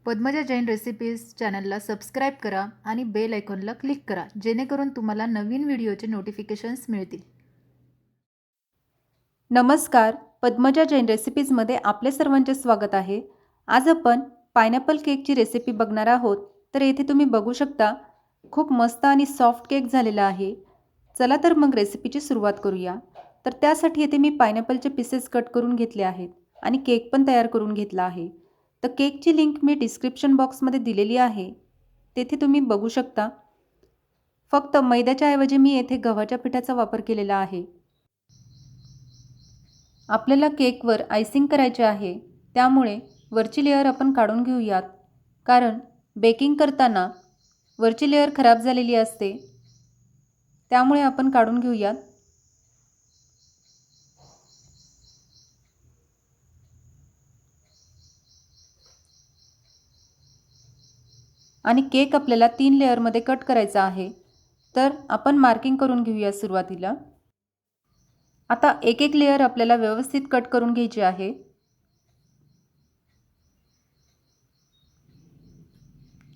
Padmaja Jain recipes चॅनलला subscribe करा आणि बेल आयकॉनला क्लिक करा, जेणेकरून तुम्हाला नवीन व्हिडिओचे नोटिफिकेशन्स मिळतील. नमस्कार, पद्मजा जैन रेसिपीजमध्ये आपले सर्वांचे स्वागत आहे. आज आपण पायनॅपल केकची रेसिपी बघणार आहोत. तर येथे तुम्ही बघू शकता खूप मस्त आणि सॉफ्ट केक झालेला आहे. चला तर मग रेसिपीची सुरुवात करूया. तर त्यासाठी येथे मी पायनॅपलचे पीसेस कट करून घेतले आहेत आणि केक पण तयार करून घेतला आहे. तर केकची लिंक मी डिस्क्रिप्शन बॉक्समध्ये दिलेली आहे, तेथे तुम्ही बघू शकता. फक्त मैद्याच्या ऐवजी मी येथे गव्हाच्या पिठाचा वापर केलेला आहे. आपल्याला केकवर आयसिंग करायचे आहे, त्यामुळे वरची लेअर आपण काढून घेऊयात, कारण बेकिंग करताना वरची लेअर खराब झालेली असते, त्यामुळे आपण काढून घेऊयात. आणि केक आपल्याला 3 लेअरमध्ये कट करायचा आहे, तर आपण मार्किंग करून घेऊया सुरुवातीला. आता एक एक लेअर आपल्याला व्यवस्थित कट करून घ्यायची आहे.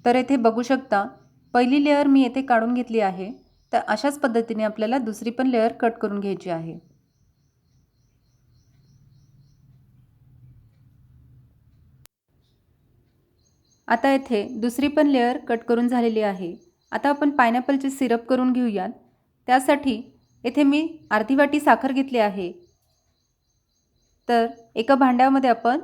तर येथे बघू शकता पहिली लेअर मी येथे काढून घेतली आहे. तर अशाच पद्धतीने आपल्याला दुसरी पण लेअर कट करून घ्यायची आहे. आता येथे दुसरी पण लेअर कट करून झालेली आहे. आता आपण पायनॅपलचे सिरप करून घेऊयात. त्यासाठी येथे मी अर्धी वाटी साखर घेतली आहे. तर एका भांड्यामध्ये आपण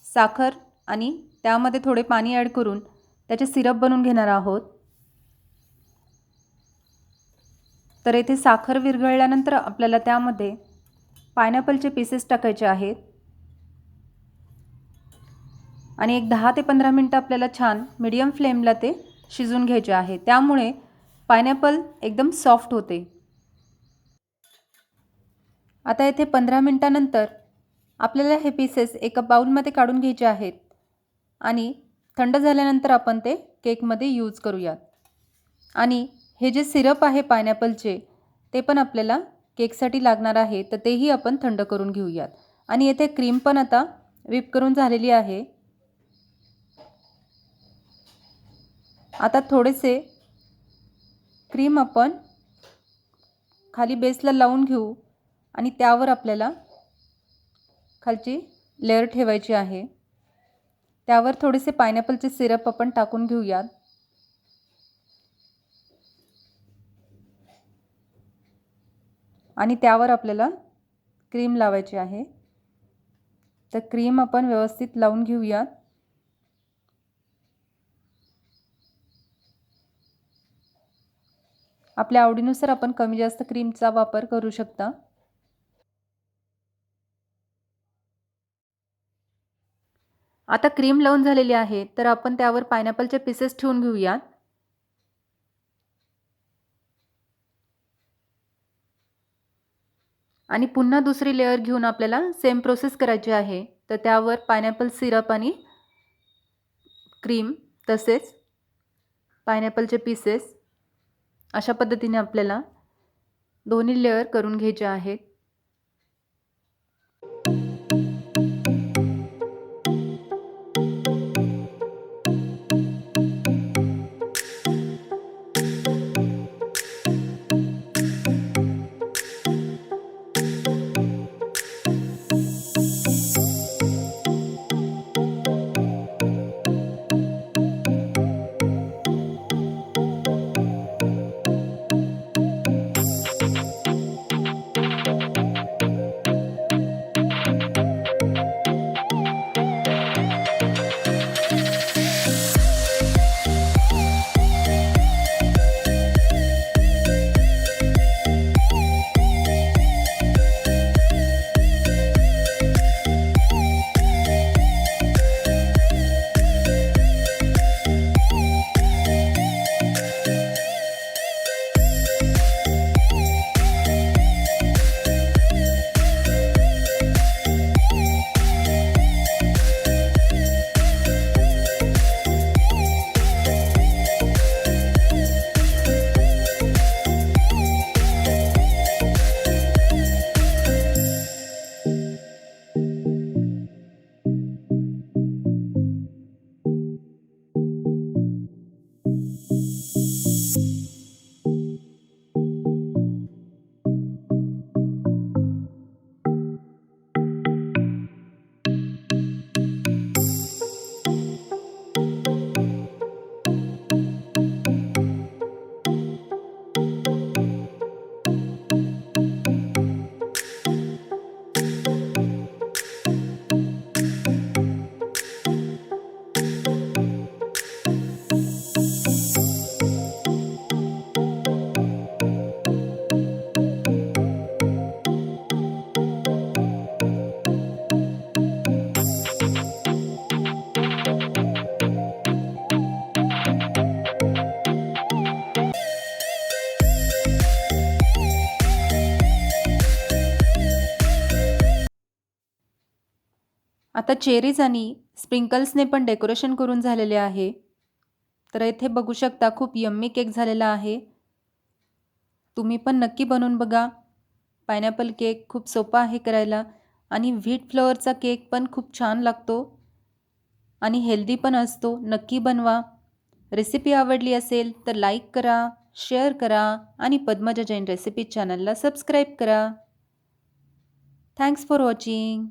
साखर आणि त्यामध्ये थोडे पाणी ॲड करून त्याचे सिरप बनवून घेणार आहोत. तर येथे साखर विरघळल्यानंतर आपल्याला त्यामध्ये पायनॅपलचे पीसेस टाकायचे आहेत आणि एक 10 ते 15 मिनिटं आपल्याला छान मीडियम फ्लेमला ते शिजवून घ्यायचे आहे. त्यामुळे पायनॅपल एकदम सॉफ्ट होते. आता येथे 15 मिनिटांनंतर आपल्याला हे पीसेस एका बाउलमध्ये काढून घ्यायचे आहेत आणि थंड झाल्यानंतर आपण ते केकमध्ये यूज करूयात. आणि हे जे सिरप आहे पायनॅपलचे, ते पण आपल्याला केकसाठी लागणार आहे, तर तेही आपण थंड करून घेऊयात. आणि येथे क्रीम पण आता व्हिप करून झालेली आहे. आता थोडेसे क्रीम आपण खाली बेसला लावून घेऊ आणि त्यावर आपल्याला खालची लेअर ठेवायची आहे. त्यावर थोडेसे पायनॅपलचे सिरप आपण टाकून घेऊयात. आणि त्यावर आपल्याला क्रीम लावायची आहे. तर क्रीम आपण व्यवस्थित लावून घेऊयात. आपल्या आवडीनुसार आपण कमी जास्त क्रीमचा वापर करू शकता. आता क्रीम लावून झालेली आहे, तर आपण त्यावर पायनॅपलचे पीसेस ठेवून घेऊयात. आणि पुन्हा दुसरी लेअर घेऊन आपल्याला सेम प्रोसेस करायची आहे. तर त्यावर पायनॅपल सिरप आणि क्रीम तसेच पायनॅपलचे पीसेस अशा पद्धतीने आपल्याला दोन्ही लेअर करून घ्यायचे आहेत. आता चेरीज आणि स्प्रिंकल्सने पण डेकोरेशन करून झालेले आहे. तर इथे बघू शकता खूप यम्मी केक झालेला आहे. तुम्ही पण नक्की बनवून बघा. पायनॅपल केक खूप सोपा आहे करायला आणि व्हीट फ्लोअरचा केक पण खूप छान लागतो आणि हेल्दी पण असतो. नक्की बनवा. रेसिपी आवडली असेल तर लाईक करा, शेअर करा आणि पद्मजा जैन रेसिपी चॅनलला सबस्क्राईब करा. Thanks for watching.